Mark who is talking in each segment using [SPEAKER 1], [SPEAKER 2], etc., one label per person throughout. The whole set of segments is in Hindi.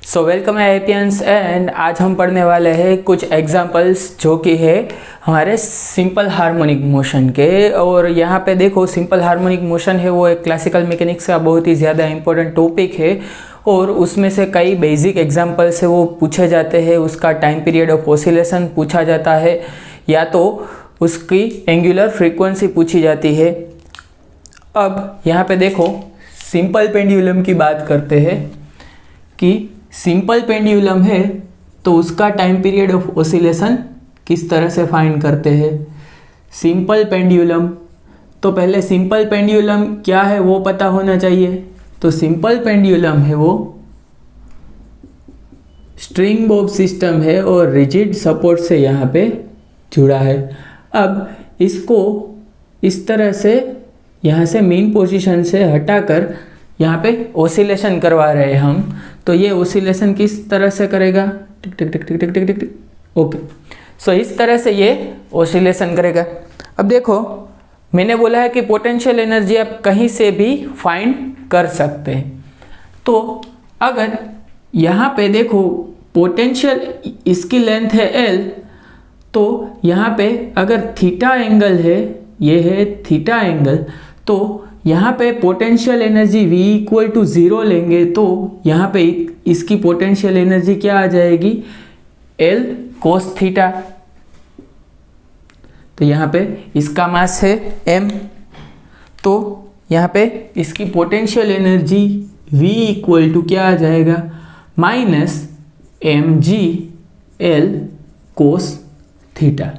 [SPEAKER 1] सो वेलकम है एपियंस एंड आज हम पढ़ने वाले हैं कुछ एग्जांपल्स जो कि है हमारे सिंपल हार्मोनिक मोशन के। और यहाँ पे देखो सिंपल हार्मोनिक मोशन है वो एक क्लासिकल मैकेनिक्स का बहुत ही ज़्यादा इम्पोर्टेंट टॉपिक है और उसमें से कई बेसिक एग्जांपल्स है वो पूछे जाते हैं। उसका टाइम पीरियड ऑफ ऑसिलेशन पूछा जाता है या तो उसकी एंगुलर फ्रीक्वेंसी पूछी जाती है। अब यहाँ पे देखो सिंपल पेंडुलम की बात करते हैं कि सिंपल पेंडुलम है तो उसका टाइम पीरियड ऑफ ऑसिलेशन किस तरह से फाइंड करते हैं। सिंपल पेंडुलम, तो पहले सिंपल पेंडुलम क्या है वो पता होना चाहिए। तो सिंपल पेंडुलम है वो स्ट्रिंग बॉब सिस्टम है और रिजिड सपोर्ट से यहाँ पे जुड़ा है। अब इसको इस तरह से यहाँ से मेन पोजीशन से हटाकर यहाँ पे ऑसिलेशन करवा रहे हैं हम, तो ये ऑसिलेशन किस तरह से करेगा, टिक टिक टिक टिक टिक टिक टिक टिक। ओके, सो इस तरह से ये ऑसिलेशन करेगा। अब देखो मैंने बोला है कि पोटेंशियल एनर्जी आप कहीं से भी फाइंड कर सकते हैं। तो अगर यहाँ पे देखो पोटेंशियल इसकी लेंथ है L, तो यहाँ पे अगर थीटा एंगल है, ये है थीटा एंगल, तो यहाँ पे potential energy V equal to 0 लेंगे तो यहाँ पे इसकी पोटेंशियल एनर्जी क्या आ जाएगी, L कोस थीटा। तो यहाँ पे इसका मास है m, तो यहाँ पे इसकी potential energy V equal to क्या आ जाएगा, minus mg L cos theta.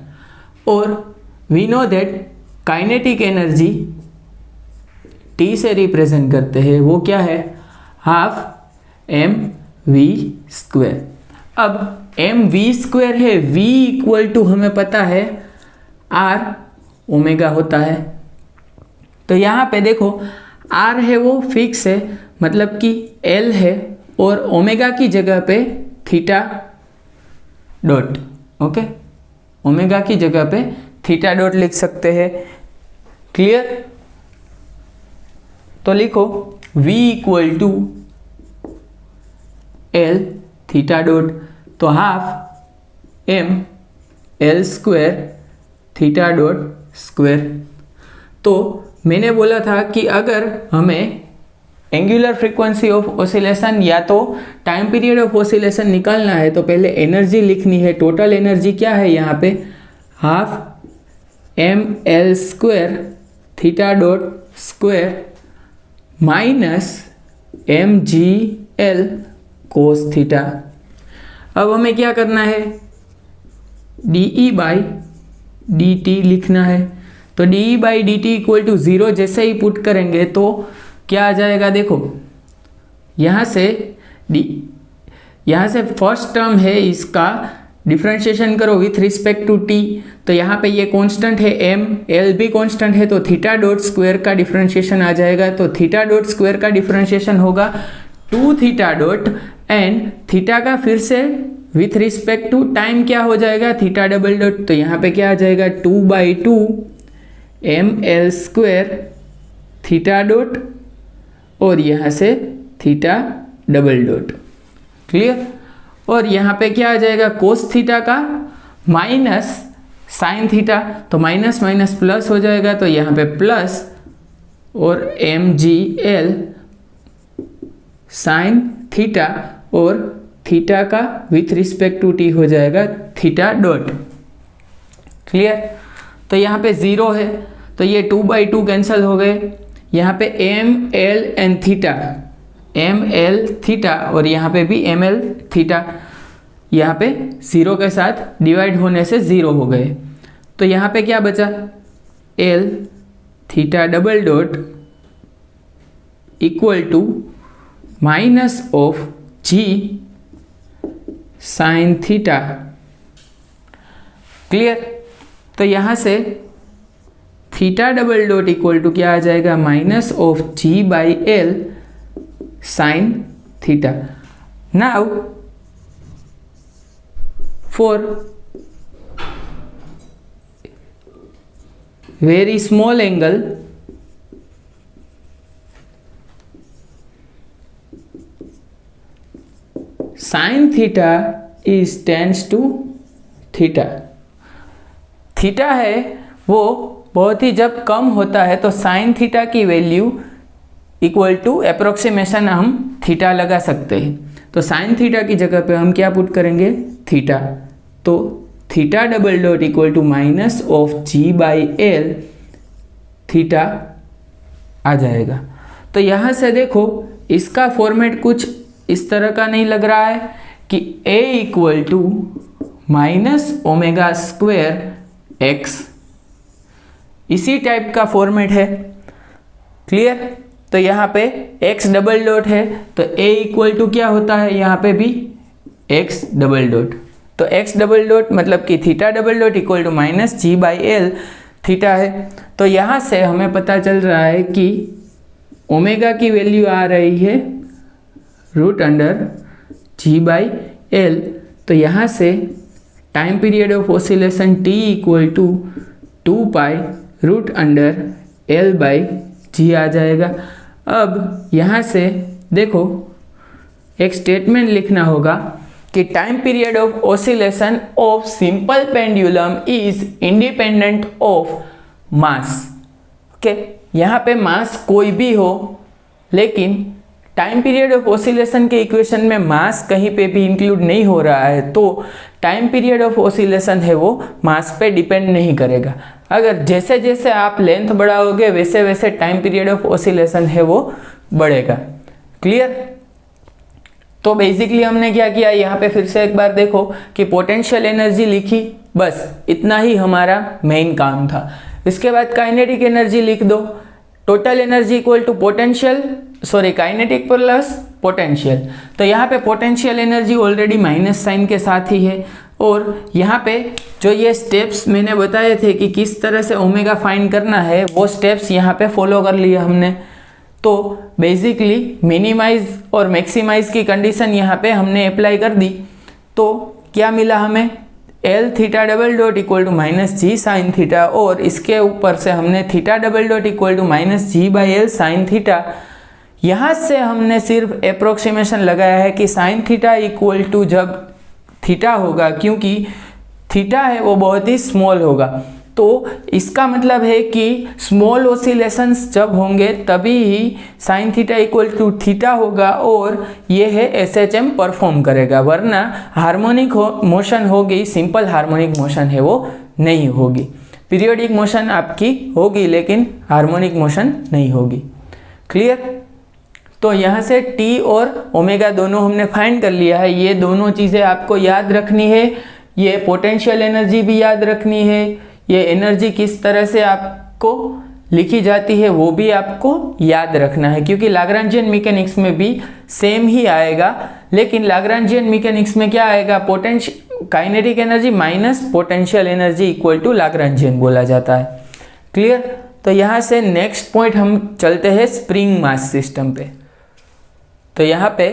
[SPEAKER 1] और we know that kinetic energy T से रिप्रेजेंट करते हैं, वो क्या है, हाफ एम वी स्क्वायर। अब एम वी स्क्वायर है, V इक्वल टू हमें पता है R ओमेगा होता है। तो यहाँ पे देखो R है वो फिक्स है, मतलब कि L है और ओमेगा की जगह पे थीटा डॉट। ओके, ओमेगा की जगह पे थीटा डॉट लिख सकते हैं। क्लियर? तो लिखो V equal to L theta dot, तो half M L square theta dot square. तो मैंने बोला था कि अगर हमें एंगुलर फ्रीक्वेंसी ऑफ ऑसिलेशन या तो टाइम पीरियड ऑफ ऑसिलेशन निकालना है तो पहले एनर्जी लिखनी है। टोटल एनर्जी क्या है यहाँ पे, half M L square theta dot square minus M G L cos theta. अब हमें क्या करना है, D E by D T लिखना है। तो D E by D T equal to 0 जैसे ही पुट करेंगे तो क्या आ जाएगा, देखो यहाँ से फर्स्ट टर्म है इसका डिफ्रेंशिएशन करो विथ रिस्पेक्ट टू टी, तो यहाँ पे ये कांस्टेंट है m, l भी कांस्टेंट है, तो थीटा डॉट स्क्वायर का डिफ्रेंशिएशन आ जाएगा। तो थीटा डॉट स्क्वायर का डिफ्रेंशिएशन होगा 2 थीटा डॉट एंड थीटा का फिर से विथ रिस्पेक्ट टू टाइम क्या हो जाएगा, थीटा डबल डॉट। तो यहाँ पे क्या आ जाएगा 2/2 m l square theta dot और यहाँ से थीटा डबल डॉट। क्लियर? और यहाँ पे क्या आ जाएगा, कोस थीटा का माइनस साइन थीटा, तो माइनस माइनस प्लस हो जाएगा, तो यहाँ पे प्लस और एम जी एल साइन थीटा और थीटा का विथ रिस्पेक्ट टू टी हो जाएगा थीटा डॉट। क्लियर? तो यहाँ पे 0 है तो ये 2/2 कैंसिल हो गए। यहाँ पे M L and theta, M L theta और यहाँ पे भी एम एल थीटा, यहाँ पे 0 के साथ डिवाइड होने से 0 हो गए। तो यहाँ पे क्या बचा, L theta double dot equal to minus of G sine theta. Clear? तो यहाँ से theta double dot equal to क्या आ जाएगा, minus of ji by L sine theta. Now for very small angle sine theta is tends to theta. Theta है वो बहुत ही जब कम होता है तो साइन थीटा की वैल्यू इक्वल टू अप्रोक्सीमेशन हम थीटा लगा सकते हैं। तो साइन थीटा की जगह पे हम क्या पुट करेंगे, थीटा। तो theta double dot equal to minus of ji by L theta आ जाएगा। तो यहाँ से देखो इसका फॉर्मेट कुछ इस तरह का नहीं लग रहा है कि a equal to minus omega square X, इसी टाइप का फॉर्मेट है। क्लियर? तो यहाँ पे x डबल डॉट है तो a इक्वल टू क्या होता है, यहाँ पे भी x डबल डॉट। तो x डबल डॉट मतलब कि theta double dot equal to minus G by L theta है। तो यहाँ से हमें पता चल रहा है कि ओमेगा की वैल्यू आ रही है root under g by l. तो यहाँ से time period of oscillation t equal to 2 pi root under l by g आ जाएगा। अब यहाँ से देखो एक स्टेटमेंट लिखना होगा कि time period of oscillation of simple pendulum is independent of mass. Okay, यहाँ पे मास कोई भी हो, लेकिन टाइम पीरियड ऑफ ऑसिलेशन के इक्वेशन में मास कहीं पे भी इंक्लूड नहीं हो रहा है, तो टाइम पीरियड ऑफ ऑसिलेशन है वो मास पे डिपेंड नहीं करेगा। अगर जैसे जैसे आप लेंथ बढ़ाओगे वैसे वैसे टाइम पीरियड ऑफ ऑसिलेशन है वो बढ़ेगा। क्लियर? तो बेसिकली हमने क्या किया, यहाँ पे फिर से एक बार देखो कि पोटेंशियल एनर्जी लिखी, बस इतना ही हमारा मेन काम था। इसके बाद काइनेटिक एनर्जी लिख दो, total energy equal to potential, sorry kinetic plus potential. तो यहाँ पे potential energy already minus sign के साथ ही है, और यहाँ पे जो ये स्टेप्स मैंने बताए थे कि किस तरह से ओमेगा फाइंड करना है, वो स्टेप्स यहाँ पे फॉलो कर लिए हमने। तो बेसिकली मिनिमाइज और मैक्सिमाइज की कंडीशन यहाँ पे हमने अप्लाई कर दी। तो क्या मिला हमें, L theta double dot equal to minus G sine theta, और इसके ऊपर से हमने theta double dot equal to minus G by L sine theta. यहाँ से हमने सिर्फ अप्रोक्सीमेशन लगाया है कि साइन थीटा इक्वल टू जब थीटा होगा, क्योंकि थीटा है वो बहुत ही स्मॉल होगा, तो इसका मतलब है कि स्मॉल ऑसिलेशंस जब होंगे तभी ही sine theta equal to theta होगा और ये है एसएचएम परफॉर्म करेगा, वरना हार्मोनिक मोशन होगी, सिंपल हार्मोनिक मोशन है वो नहीं होगी। पीरियोडिक मोशन आपकी होगी लेकिन हार्मोनिक मोशन नहीं होगी। क्लियर? तो यहाँ से टी और ओमेगा दोनों हमने फाइंड कर लिया है। ये दोनों चीज़ें आपको याद रखनी है, ये पोटेंशियल एनर्जी भी याद रखनी है, ये एनर्जी किस तरह से आपको लिखी जाती है वो भी आपको याद रखना है, क्योंकि लाग्रांजियन मैकेनिक्स में भी सेम ही आएगा। लेकिन लाग्रांजियन मैकेनिक्स में क्या आएगा, kinetic energy minus potential energy equal to Lagrangian बोला जाता है। क्लियर? तो यहाँ से नेक्स्ट पॉइंट हम चलते हैं स्प्रिंग मास सिस्टम पे। तो यहाँ पे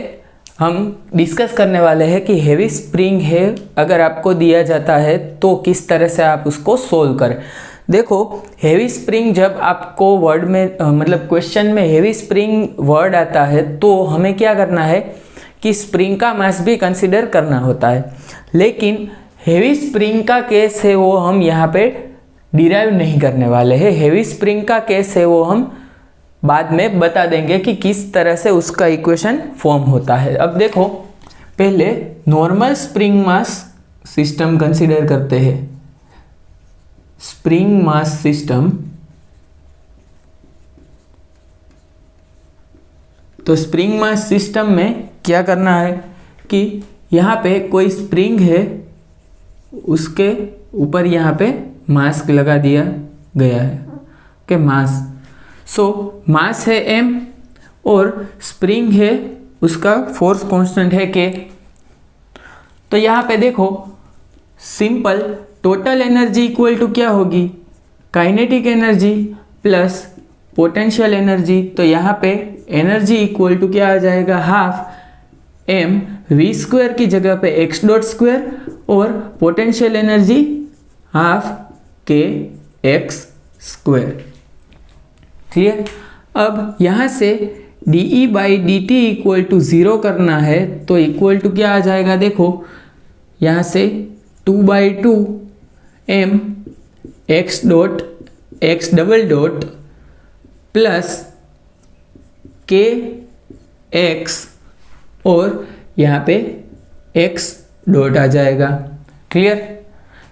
[SPEAKER 1] हम डिस्कस करने वाले हैं कि हेवी स्प्रिंग है अगर आपको दिया जाता है तो किस तरह से आप उसको सोल्व करें। देखो हेवी स्प्रिंग जब आपको वर्ड में मतलब क्वेश्चन में हेवी स्प्रिंग वर्ड आता है तो हमें क्या करना है कि स्प्रिंग का मास भी कंसिडर करना होता है, लेकिन हेवी स्प्रिंग का केस है वो हम यहाँ पे डिराइव नहीं करने वाले हैं। हेवी स्प्रिंग का केस है वो हम बाद में बता देंगे कि किस तरह से उसका इक्वेशन फॉर्म होता है। अब देखो पहले normal spring mass system consider करते हैं। स्प्रिंग मास सिस्टम, तो स्प्रिंग मास सिस्टम में क्या करना है कि यहाँ पे कोई स्प्रिंग है, उसके ऊपर यहाँ पे मास लगा दिया गया है कि मास, सो मास है m और स्प्रिंग है उसका फोर्स कांस्टेंट है k। तो यहाँ पे देखो simple total energy equal to क्या होगी, kinetic energy plus potential energy. तो यहाँ पे एनर्जी इक्वल टू क्या आ जाएगा, हाफ m v स्क्वायर की जगह पे x डॉट स्क्वायर और potential energy half k x square. Clear? अब यहाँ से D E by D T equal to 0 करना है तो इक्वल टू क्या आ जाएगा, देखो यहाँ से 2/2 m x dot x double dot plus k x और यहाँ पे x डॉट आ जाएगा। क्लियर?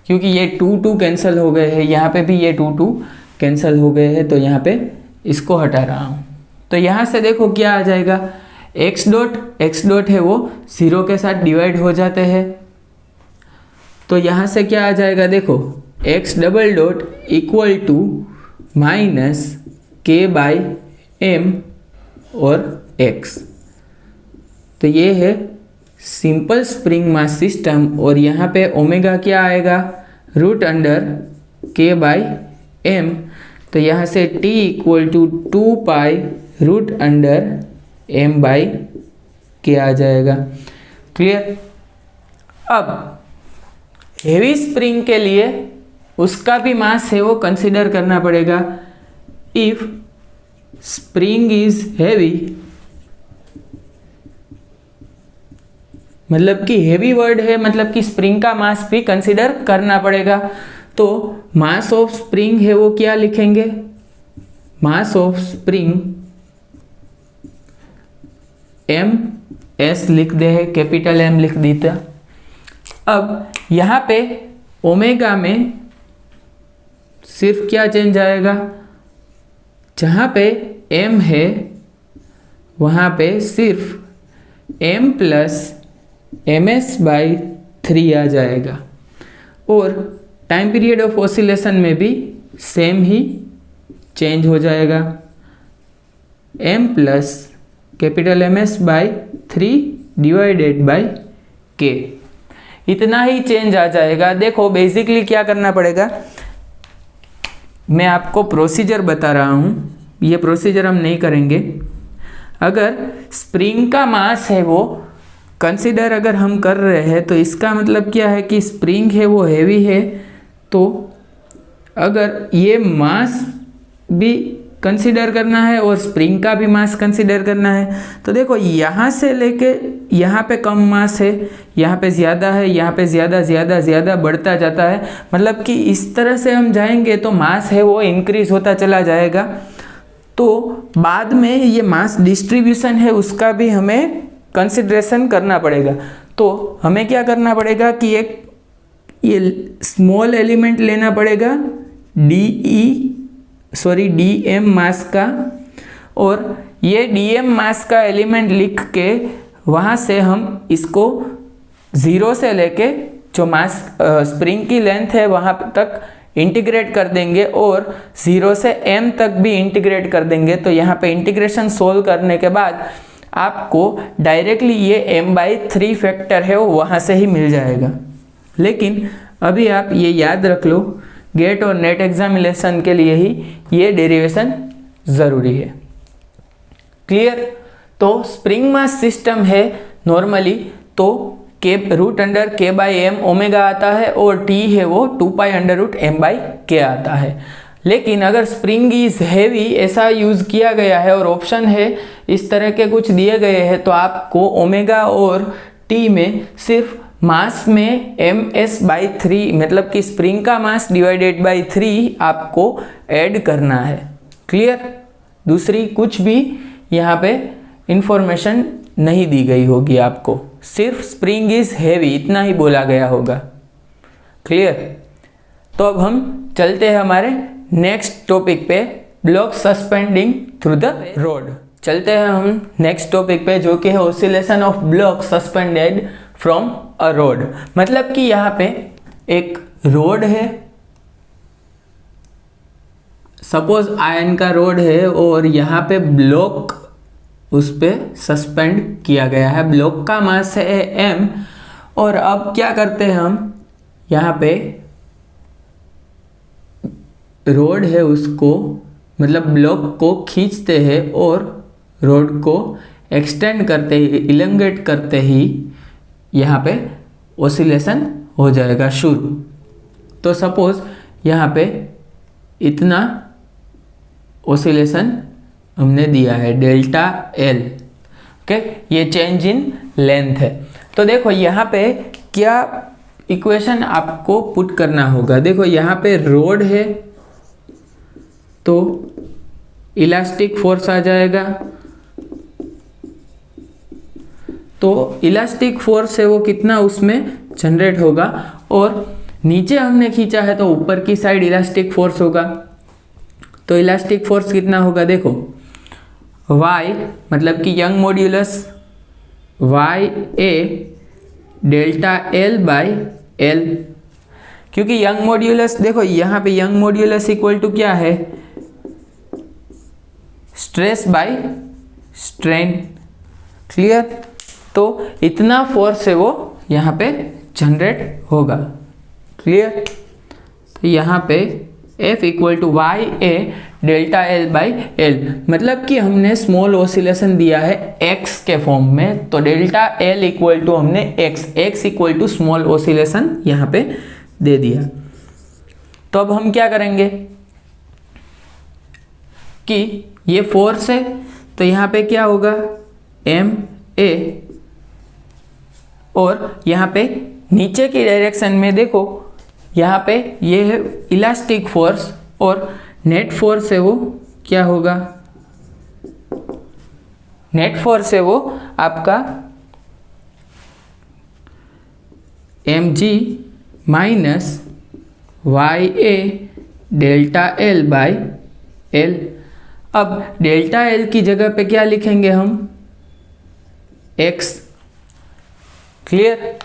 [SPEAKER 1] क्योंकि ये 2 कैंसिल हो गए हैं, यहाँ पे भी ये 2 कैंसिल हो गए हैं, तो यहाँ पे इसको हटा रहा हूँ। तो यहाँ से देखो क्या आ जाएगा, x डॉट है वो 0 के साथ डिवाइड हो जाते हैं, तो यहाँ से क्या आ जाएगा, देखो x double dot equal to minus k by m और x। तो ये है सिंपल स्प्रिंग मास सिस्टम, और यहाँ पे ओमेगा क्या आएगा, root under k by m। तो यहाँ से t equal to 2 pi root under m by k आ जाएगा। क्लियर? अब हेवी स्प्रिंग के लिए उसका भी मास है वो कंसिडर करना पड़ेगा। इफ स्प्रिंग इज हैवी, मतलब कि हेवी वर्ड है, मतलब कि स्प्रिंग का मास भी कंसिडर करना पड़ेगा। तो मास ऑफ स्प्रिंग है वो क्या लिखेंगे, mass of spring M S लिख दे है, कैपिटल M लिख देता। अब यहाँ पे ओमेगा में सिर्फ क्या चेंज आएगा, जहाँ पे m है वहाँ पे सिर्फ m प्लस ms/3 आ जाएगा, और टाइम पीरियड ऑफ ऑसिलेशन में भी सेम ही चेंज हो जाएगा, m plus capital ms/3 divided by k, इतना ही चेंज आ जाएगा। देखो बेसिकली क्या करना पड़ेगा, मैं आपको प्रोसीजर बता रहा हूँ, ये प्रोसीजर हम नहीं करेंगे। अगर स्प्रिंग का मास है वो कंसिडर अगर हम कर रहे हैं, तो इसका मतलब क्या है कि स्प्रिंग है वो हैवी है, तो अगर ये मास भी कंसिडर करना है और स्प्रिंग का भी मास कंसिडर करना है, तो देखो यहाँ से लेके यहाँ पे कम मास है, यहाँ पे ज़्यादा है, यहाँ पे ज़्यादा ज़्यादा ज़्यादा बढ़ता जाता है, मतलब कि इस तरह से हम जाएंगे तो मास है वो इंक्रीज होता चला जाएगा। तो बाद में ये मास डिस्ट्रीब्यूशन है उसका भी हमें कंसिडरेशन करना पड़ेगा। तो हमें क्या करना पड़ेगा कि एक ये स्मॉल एलिमेंट लेना पड़ेगा dm मास का, और ये dm मास का एलिमेंट लिख के वहाँ से हम इसको 0 से लेके जो मास स्प्रिंग की लेंथ है वहाँ तक इंटीग्रेट कर देंगे, और 0 से m तक भी इंटीग्रेट कर देंगे। तो यहाँ पे इंटीग्रेशन सोल्व करने के बाद आपको डायरेक्टली ये m/3 फैक्टर है वो वहाँ से ही मिल जाएगा। लेकिन अभी आप ये याद रख लो, गेट और नेट एग्जामिनेशन के लिए ही ये डेरिवेशन ज़रूरी है। क्लियर? तो स्प्रिंग मास सिस्टम है नॉर्मली तो k root under k/m omega आता है, और t है वो 2 पाई अंडर रूट m/k आता है। लेकिन अगर स्प्रिंग इज हैवी ऐसा यूज़ किया गया है और ऑप्शन है इस तरह के कुछ दिए गए हैं, तो आपको ओमेगा और t में सिर्फ मास में ms/3 मतलब कि स्प्रिंग का मास डिवाइडेड बाई 3 आपको ऐड करना है। क्लियर? दूसरी कुछ भी यहाँ पे इंफॉर्मेशन नहीं दी गई होगी आपको, सिर्फ स्प्रिंग इज हैवी इतना ही बोला गया होगा। क्लियर? तो अब हम चलते हैं हमारे नेक्स्ट टॉपिक पे, block suspending through the road. चलते हैं हम नेक्स्ट टॉपिक पे जो कि है oscillation of block suspended from a road. मतलब कि यहाँ पे एक रोड है, सपोज आयरन का रोड है, और यहाँ पे ब्लॉक उस पर सस्पेंड किया गया है, ब्लॉक का मास है m, और अब क्या करते हैं हम, यहाँ पे रोड है उसको मतलब ब्लॉक को खींचते हैं और रोड को एक्सटेंड करते ही, इलंगेट करते ही यहाँ पे ऑसिलेशन हो जाएगा शुरू। तो सपोज यहाँ पे इतना ऑसिलेशन हमने दिया है डेल्टा एल। ओके, ये चेंज इन लेंथ है। तो देखो यहाँ पे क्या इक्वेशन आपको पुट करना होगा। देखो यहाँ पे रोड है तो इलास्टिक फोर्स आ जाएगा, तो इलास्टिक फोर्स है वो कितना उसमें जनरेट होगा, और नीचे हमने खींचा है तो ऊपर की साइड इलास्टिक फोर्स होगा। तो इलास्टिक फोर्स कितना होगा, देखो y मतलब कि young modulus y a delta L by L, क्योंकि यंग मॉड्यूलस देखो यहाँ पे यंग मॉड्यूलस इक्वल टू क्या है, स्ट्रेस बाय स्ट्रेन। क्लियर, तो इतना फोर्स है वो यहाँ पे जनरेट होगा। क्लियर, तो यहाँ पे F equal to Y A delta L by L, मतलब कि हमने स्मॉल ऑसिलेशन दिया है x के फॉर्म में, तो डेल्टा एल इक्वल टू हमने x equal to small oscillation यहाँ पे दे दिया। तो अब हम क्या करेंगे कि ये फोर्स है तो यहाँ पे क्या होगा एम ए, और यहाँ पे नीचे की डायरेक्शन में देखो यहाँ पे ये है इलास्टिक फोर्स, और नेट फोर्स है वो क्या होगा, नेट फोर्स है वो आपका M G minus Y A delta L by L. अब डेल्टा एल की जगह पे क्या लिखेंगे हम, एक्स। क्लियर,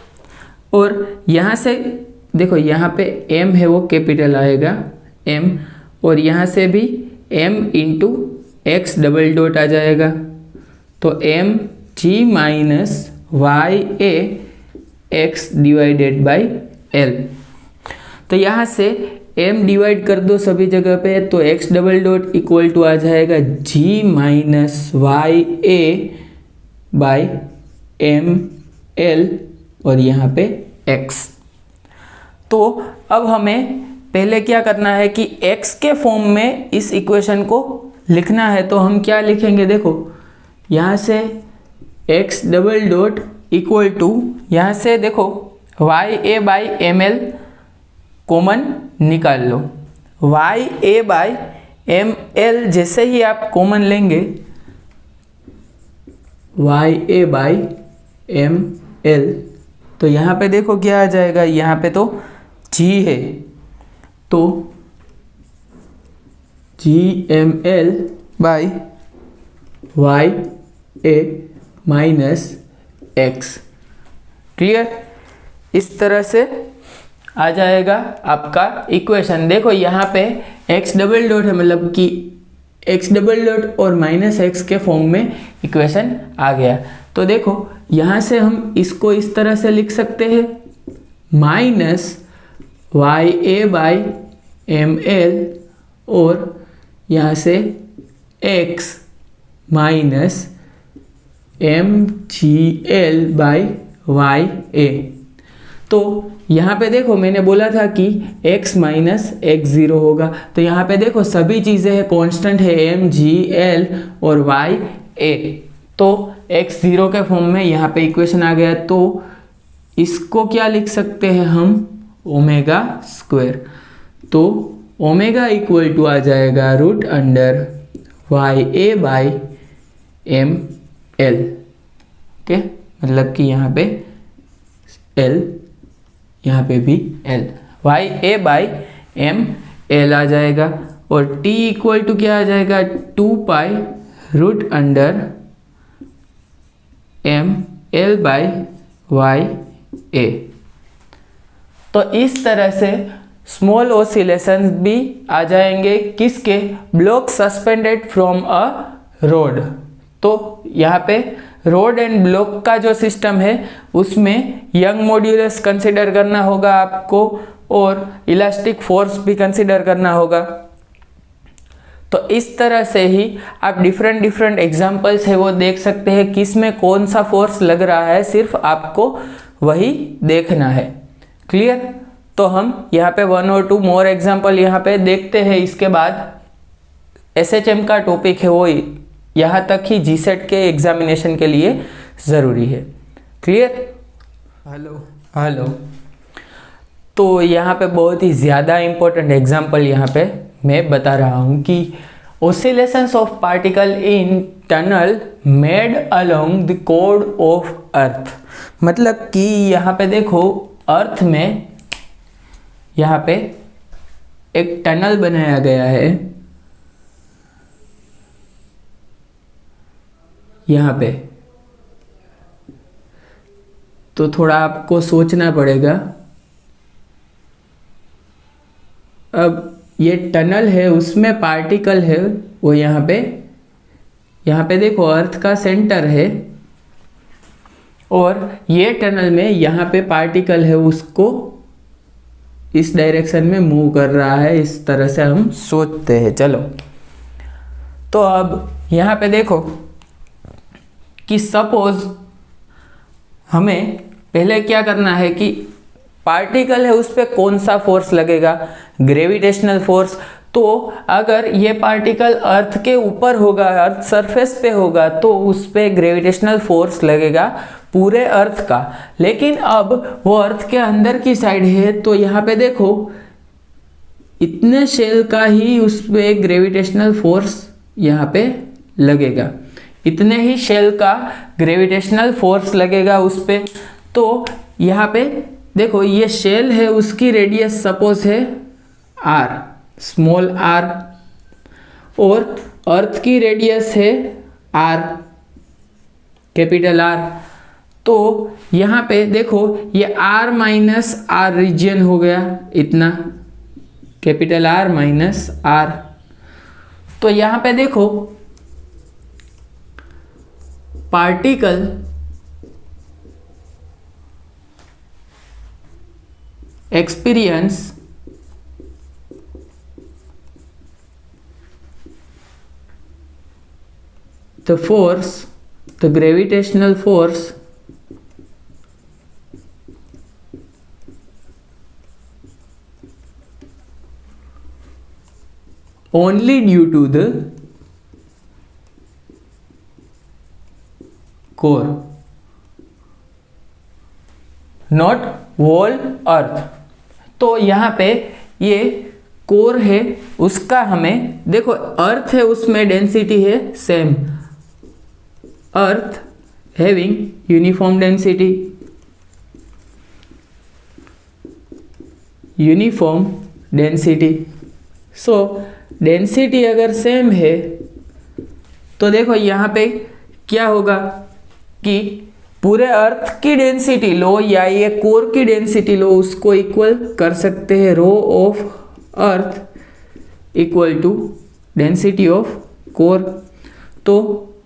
[SPEAKER 1] और यहाँ से देखो यहाँ पे m है वो कैपिटल आएगा m, और यहाँ से भी m into x double dot आ जाएगा, तो m g minus Y a x divided by l। तो यहाँ से m डिवाइड कर दो सभी जगह पे, तो x double dot equal to आ जाएगा g minus Y a by m l, और यहाँ पे x। तो अब हमें पहले क्या करना है कि x के फॉर्म में इस इक्वेशन को लिखना है, तो हम क्या लिखेंगे, देखो यहाँ से x double dot equal to, यहाँ से देखो y a by m l common निकाल लो, y a by m l जैसे ही आप कॉमन लेंगे, y a by m l, तो यहाँ पे देखो क्या आ जाएगा, यहाँ पे तो g है, तो G M L by Y A minus X. Clear, इस तरह से आ जाएगा आपका इक्वेशन। देखो यहाँ पे x डबल डॉट है, मतलब कि x डबल डॉट और माइनस एक्स के फॉर्म में इक्वेशन आ गया। तो देखो यहाँ से हम इसको इस तरह से लिख सकते हैं, minus Y a by m l, और यहाँ से x minus M G l by Y a. तो यहाँ पे देखो मैंने बोला था कि x माइनस एक्स ज़ीरो होगा, तो यहाँ पे देखो सभी चीज़ें हैं, कांस्टेंट है एम जी एल और वाई ए, तो x ज़ीरो के फॉर्म में यहाँ पे इक्वेशन आ गया। तो इसको क्या लिख सकते हैं हम, ओमेगा स्क्वायर। तो ओमेगा इक्वल टू आ जाएगा root under y a by m l. Okay, मतलब कि यहाँ पे एल, यहाँ पे भी l, y a by m l आ जाएगा, और t इक्वल टू क्या आ जाएगा, 2 pi root under m L by Y a. तो इस तरह से स्मॉल ऑसिलेशन भी आ जाएंगे किसके, block suspended from a road. तो यहाँ पे रोड एंड ब्लॉक का जो सिस्टम है उसमें यंग मॉड्यूलस कंसिडर करना होगा आपको, और इलास्टिक फोर्स भी कंसिडर करना होगा। तो इस तरह से ही आप डिफरेंट एग्जांपल्स है वो देख सकते हैं, किस में कौन सा फोर्स लग रहा है, सिर्फ आपको वही देखना है। क्लियर, तो हम यहाँ पे 1 और 2 मोर एग्जांपल यहाँ पे देखते हैं, इसके बाद SHM का टॉपिक है वो यहाँ तक ही GSET के एग्जामिनेशन के लिए ज़रूरी है। क्लियर? हेलो। तो यहाँ पे बहुत ही ज़्यादा इम्पोर्टेंट एग्जाम्पल यहाँ पे मैं बता रहा हूँ कि oscillations of particle in tunnel made along the core of earth। मतलब कि यहाँ पे देखो, अर्थ में यहाँ पे एक टनल बनाया गया है, यहाँ पे। तो थोड़ा आपको सोचना पड़ेगा। अब ये टनल है, उसमें पार्टिकल है, वो यहाँ पे देखो अर्थ का सेंटर है, और ये टनल में यहाँ पे पार्टिकल है, उसको इस डायरेक्शन में मूव कर रहा है। इस तरह से हम सोचते हैं। चलो, तो अब यहाँ पे देखो कि सपोज हमें पहले क्या करना है कि पार्टिकल है उस पर कौन सा फोर्स लगेगा, ग्रेविटेशनल फोर्स। तो अगर ये पार्टिकल अर्थ के ऊपर होगा, अर्थ सरफेस पे होगा, तो उस पर ग्रेविटेशनल फोर्स लगेगा पूरे अर्थ का। लेकिन अब वो अर्थ के अंदर की साइड है, तो यहाँ पे देखो इतने शेल का ही उस पर ग्रेविटेशनल फोर्स यहाँ पे लगेगा, इतने ही शेल का ग्रेविटेशनल फोर्स लगेगा उस पर। तो यहाँ पे देखो ये शेल है, उसकी रेडियस सपोज है r, स्मॉल r, और अर्थ की रेडियस है r, कैपिटल R। तो यहाँ पे देखो ये r माइनस r रीजन हो गया, इतना कैपिटल R माइनस R। तो यहाँ पे देखो particle experience the force, the gravitational force only due to the core, not whole earth। तो यहाँ पे ये कोर है, उसका हमें देखो अर्थ है, उसमें डेंसिटी है same, earth having uniform density, so density अगर सेम है तो देखो यहाँ पे क्या होगा कि पूरे अर्थ की डेंसिटी लो या ये कोर की डेंसिटी लो, उसको इक्वल कर सकते हैं rho of earth equal to density of core. तो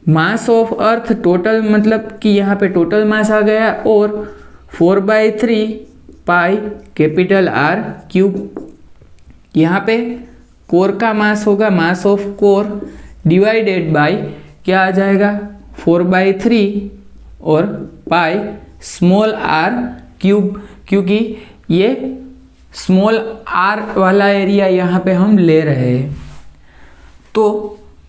[SPEAKER 1] मास ऑफ अर्थ टोटल, मतलब कि यहाँ पे टोटल मास आ गया, और 4/3 पाई कैपिटल R क्यूब। यहाँ पे कोर का मास होगा, मास ऑफ कोर डिवाइडेड बाय क्या आ जाएगा 4/3 और पाई स्मॉल r क्यूब, क्योंकि ये स्मॉल r वाला एरिया यहाँ पे हम ले रहे हैं। तो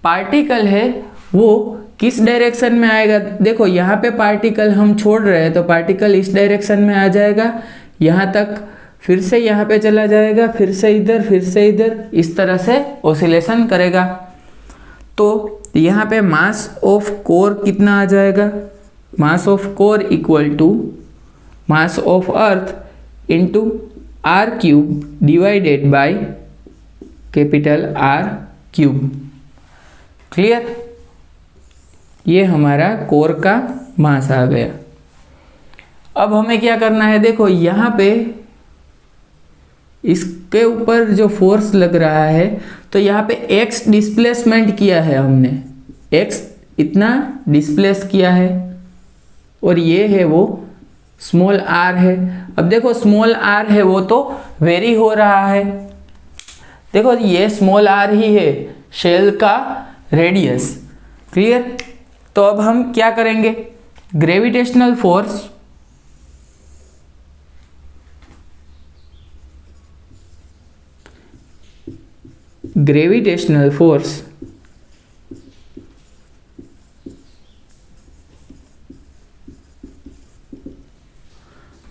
[SPEAKER 1] पार्टिकल है वो किस डायरेक्शन में आएगा, देखो यहाँ पे पार्टिकल हम छोड़ रहे हैं, तो पार्टिकल इस डायरेक्शन में आ जाएगा यहाँ तक, फिर से यहाँ पे चला जाएगा, फिर से इधर, फिर से इधर, इस तरह से ऑसिलेशन करेगा। तो यहाँ पे मास ऑफ कोर कितना आ जाएगा, mass of core equal to mass of earth into R cube divided by capital R cube. Clear? ये हमारा कोर का मास आ गया। अब हमें क्या करना है, देखो यहाँ पे इसके ऊपर जो फोर्स लग रहा है, तो यहाँ पे x डिस्प्लेसमेंट किया है हमने, x इतना डिस्प्लेस किया है, और ये है वो स्मॉल r है। अब देखो स्मॉल r है वो तो वेरी हो रहा है, देखो ये स्मॉल r ही है शेल का रेडियस। क्लियर? तो अब हम क्या करेंगे, ग्रेविटेशनल फोर्स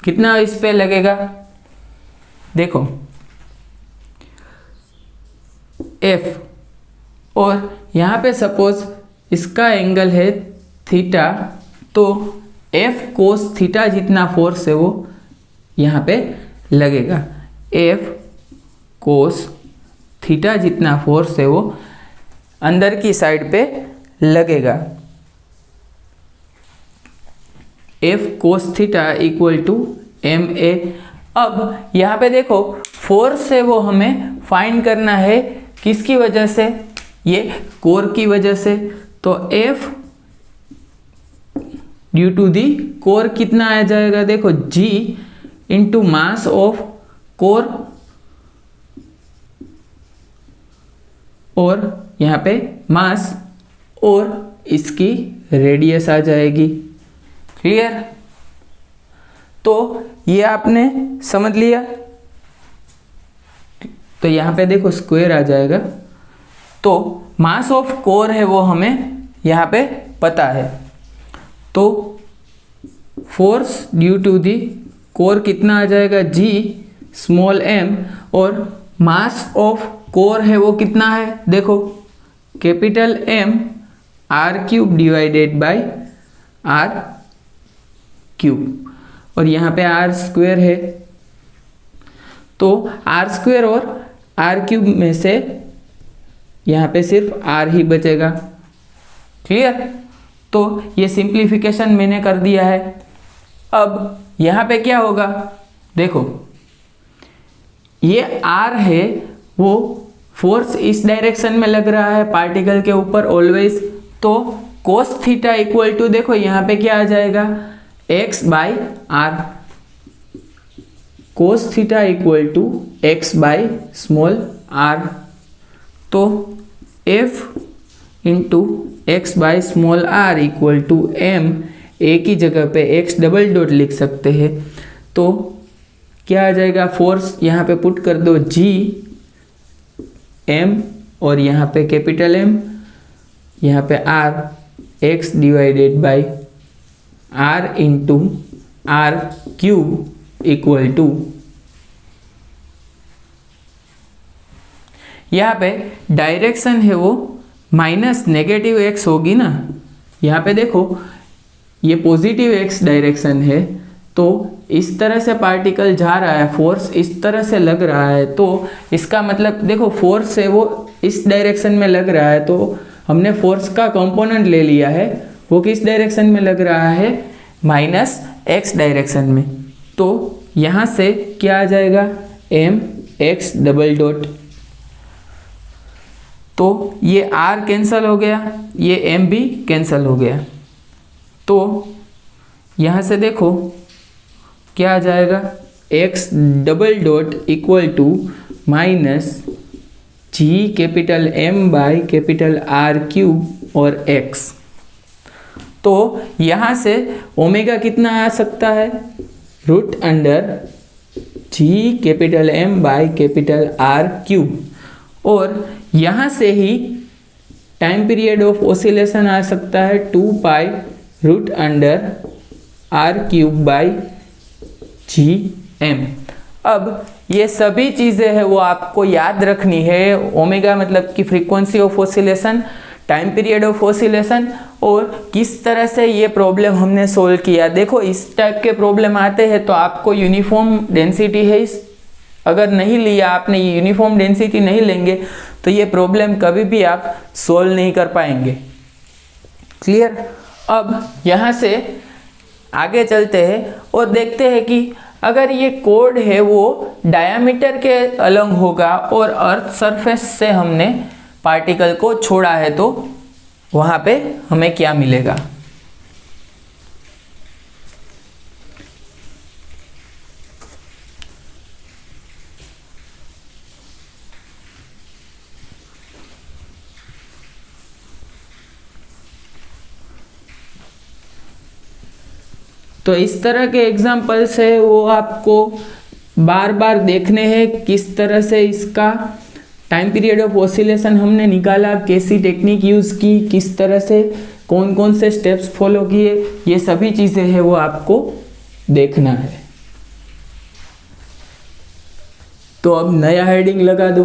[SPEAKER 1] कितना इस पे लगेगा, देखो F, और यहाँ पे सपोज इसका एंगल है थीटा, तो F कोस थीटा जितना फोर्स है वो यहाँ पे लगेगा। F कोस थीटा जितना फोर्स है वो अंदर की साइड पे लगेगा। F cos theta equal to MA। अब यहाँ पे देखो फोर्स है वो हमें फाइंड करना है किसकी वजह से, ये कोर की वजह से। तो F due to the core कितना आ जाएगा, देखो G into mass of core, और यहाँ पे मास और इसकी रेडियस आ जाएगी। क्लियर? तो ये आपने समझ लिया। तो यहाँ पे देखो स्क्वायर आ जाएगा। तो मास ऑफ कोर है वो हमें यहाँ पे पता है। तो force due to the core कितना आ जाएगा, G स्मॉल m, और मास ऑफ कोर है वो कितना है, देखो capital M r³ divided by r³, और यहाँ पे r² है। तो r² और r³ में से यहाँ पे सिर्फ r ही बचेगा। क्लियर? तो ये सिंप्लीफिकेशन मैंने कर दिया है। अब यहाँ पे क्या होगा, देखो ये r है वो फोर्स इस डायरेक्शन में लग रहा है पार्टिकल के ऊपर ऑलवेज। तो कोस थीटा इक्वल टू, देखो यहाँ पे क्या आ जाएगा, x by R. Cos theta equal to x by small r। तो f into X by small r equal to m, एक ही जगह पे x डबल डॉट लिख सकते हैं। तो क्या आ जाएगा, फोर्स यहाँ पे पुट कर दो G m, और यहाँ पे कैपिटल M, यहाँ पे r, x divided by r into r³ equal to, यहाँ पे डायरेक्शन है वो माइनस नेगेटिव x होगी ना। यहाँ पे देखो ये पॉजिटिव x डायरेक्शन है, तो इस तरह से पार्टिकल जा रहा है, फोर्स इस तरह से लग रहा है। तो इसका मतलब देखो फोर्स है वो इस डायरेक्शन में लग रहा है, तो हमने फोर्स का कंपोनेंट ले लिया है, वो किस डायरेक्शन में लग रहा है, माइनस x डायरेक्शन में। तो यहाँ से क्या आ जाएगा, m x डबल डॉट। तो ये r कैंसिल हो गया, ये m भी कैंसिल हो गया। तो यहाँ से देखो क्या आ जाएगा, x double dot equal to minus G capital M by capital R³ और x। तो यहाँ से ओमेगा कितना आ सकता है, root under G capital M by capital R³, और यहाँ से ही टाइम पीरियड ऑफ ऑसिलेशन आ सकता है 2 pi root under R³ by Gm। अब ये सभी चीज़ें हैं वो आपको याद रखनी है। ओमेगा मतलब कि frequency of oscillation, time period of oscillation, और किस तरह से ये प्रॉब्लम हमने सोल्व किया। देखो इस टाइप के प्रॉब्लम आते हैं तो आपको यूनिफॉर्म डेंसिटी है, अगर नहीं लिया आपने, ये यूनिफॉर्म डेंसिटी नहीं लेंगे तो ये प्रॉब्लम कभी भी आप सोल्व नहीं कर पाएंगे। क्लियर? अब यहाँ से आगे चलते हैं और देखते हैं कि अगर ये कोड है वो डायामीटर के अलग होगा और अर्थ सरफेस से हमने पार्टिकल को छोड़ा है, तो वहाँ पे हमें क्या मिलेगा। तो इस तरह के एग्जाम्पल्स है वो आपको बार बार देखने हैं, किस तरह से इसका टाइम पीरियड ऑफ ऑसिलेशन हमने निकाला, कैसी टेक्निक यूज़ की, किस तरह से कौन कौन से स्टेप्स फॉलो किए, ये सभी चीज़ें हैं वो आपको देखना है। तो अब नया हेडिंग लगा दो।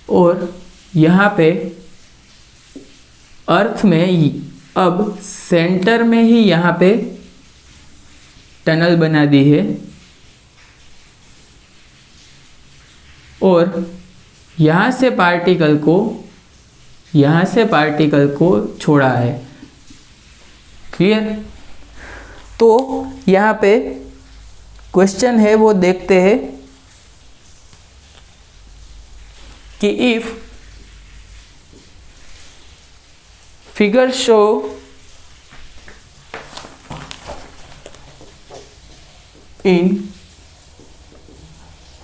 [SPEAKER 1] और यहाँ पे अर्थ में अब सेंटर में ही यहाँ पे टनल बना दी है और यहाँ से पार्टिकल को छोड़ा है। क्लियर? तो यहाँ पे क्वेश्चन है वो देखते हैं कि if figure show in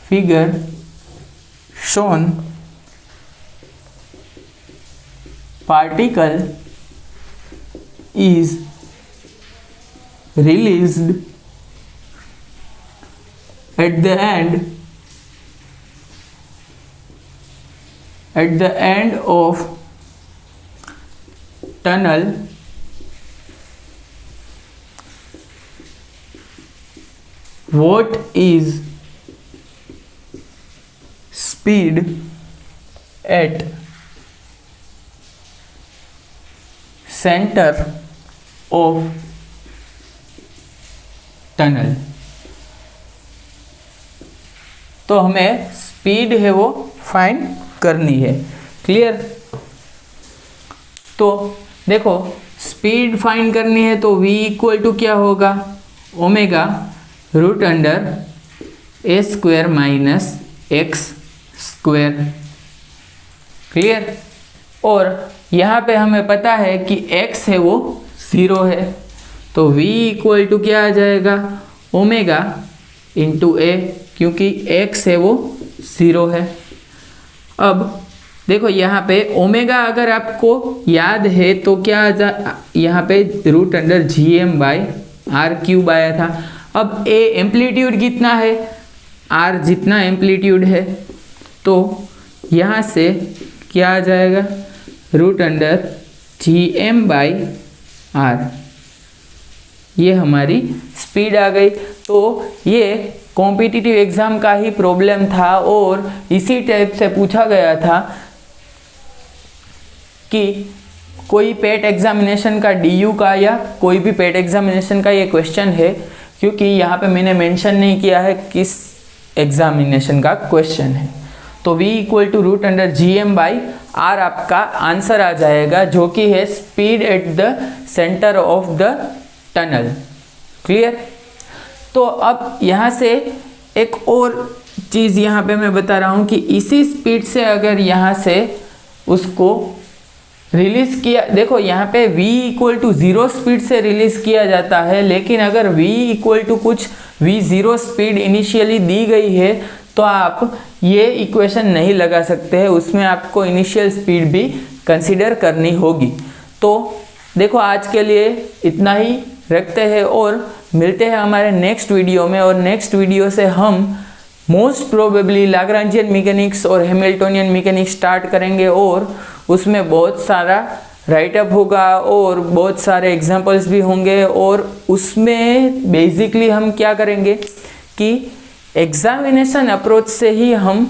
[SPEAKER 1] figure shown particle is released at the end of tunnel what is speed at center of tunnel। तो हमें स्पीड है वो फाइंड करनी है। क्लियर? तो देखो स्पीड फाइंड करनी है तो v इक्वल टू क्या होगा, omega root under a square minus x square. Clear? और यहाँ पे हमें पता है कि x है वो 0 है, तो v इक्वल टू क्या आ जाएगा, ओमेगा इंटू ए, क्योंकि x है वो 0 है। अब देखो यहाँ पे ओमेगा अगर आपको याद है तो क्या आ जा, यहाँ पे root under GM by R cube आया था। अब ए एम्पलीट्यूड कितना है, आर जितना एम्पलीट्यूड है, तो यहाँ से क्या आ जाएगा, root under GM by R, ये हमारी स्पीड आ गई। तो ये कॉम्पिटिटिव एग्ज़ाम का ही प्रॉब्लम था और इसी टाइप से पूछा गया था कि कोई पेट एग्जामिनेशन का DU का या कोई भी पेट एग्जामिनेशन का ये क्वेश्चन है, क्योंकि यहाँ पे मैंने मेंशन नहीं किया है किस एग्जामिनेशन का क्वेश्चन है। तो v equal to root under GM by R आपका आंसर आ जाएगा, जो कि है speed at the centre of the tunnel. Clear? तो अब यहाँ से एक और चीज़ यहाँ पे मैं बता रहा हूँ कि इसी स्पीड से अगर यहाँ से उसको रिलीज़ किया, देखो यहाँ पे v इक्वल टू 0 स्पीड से रिलीज़ किया जाता है, लेकिन अगर v इक्वल टू कुछ v0 स्पीड इनिशियली दी गई है तो आप ये इक्वेशन नहीं लगा सकते हैं, उसमें आपको इनिशियल स्पीड भी कंसीडर करनी होगी। तो देखो आज के लिए इतना ही रखते हैं और मिलते हैं हमारे नेक्स्ट वीडियो में, और नेक्स्ट वीडियो से हम मोस्ट प्रोबेबली लाग्रांजियन मैकेनिक्स और हैमिल्टोनियन मैकेनिक्स स्टार्ट करेंगे और उसमें बहुत सारा राइटअप होगा और बहुत सारे एग्जांपल्स भी होंगे। और उसमें बेसिकली हम क्या करेंगे कि एग्जामिनेशन अप्रोच से ही हम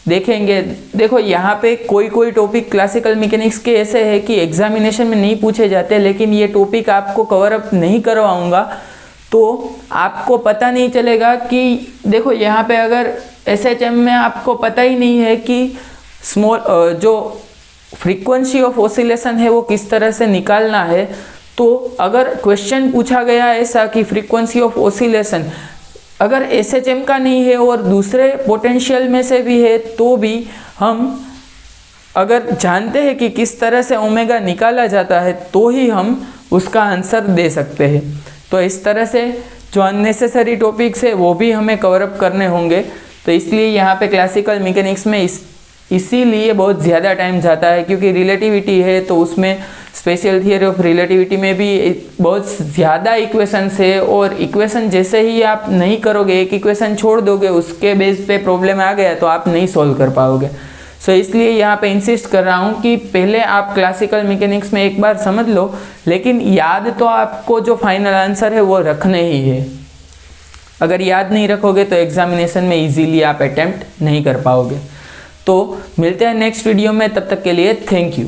[SPEAKER 1] देखेंगे। देखो यहाँ पे कोई टॉपिक क्लासिकल मैकेनिक्स के ऐसे है कि एग्जामिनेशन में नहीं पूछे जाते, लेकिन ये टॉपिक आपको कवर अप नहीं करवाऊँगा तो आपको पता नहीं चलेगा कि देखो यहाँ पे अगर SHM में आपको पता ही नहीं है कि जो फ्रीक्वेंसी ऑफ ऑसिलेशन है वो किस तरह से निकालना है, तो अगर क्वेश्चन पूछा गया ऐसा कि फ्रीक्वेंसी ऑफ ऑसिलेशन अगर SHM का नहीं है और दूसरे पोटेंशियल में से भी है, तो भी हम अगर जानते हैं कि किस तरह से ओमेगा निकाला जाता है तो ही हम उसका आंसर दे सकते हैं। तो इस तरह से जो अननेसेसरी टॉपिक्स है वो भी हमें कवर अप करने होंगे। तो इसलिए यहाँ पे क्लासिकल मैकेनिक्स में इसीलिए बहुत ज़्यादा टाइम जाता है, क्योंकि रिलेटिविटी है तो उसमें स्पेशल थियरी ऑफ रिलेटिविटी में भी बहुत ज़्यादा इक्वेशंस है, और इक्वेशन जैसे ही आप नहीं करोगे, एक इक्वेशन छोड़ दोगे, उसके बेस पे प्रॉब्लम आ गया तो आप नहीं सॉल्व कर पाओगे। सो इसलिए यहाँ पे इंसिस्ट कर रहा हूँ कि पहले आप क्लासिकल मैकेनिक्स में एक बार समझ लो, लेकिन याद तो आपको जो फाइनल आंसर है वो रखने ही है। अगर याद नहीं रखोगे तो एग्जामिनेशन में इजीली आप अटेम्प्ट नहीं कर पाओगे। तो मिलते हैं नेक्स्ट वीडियो में, तब तक के लिए थैंक यू।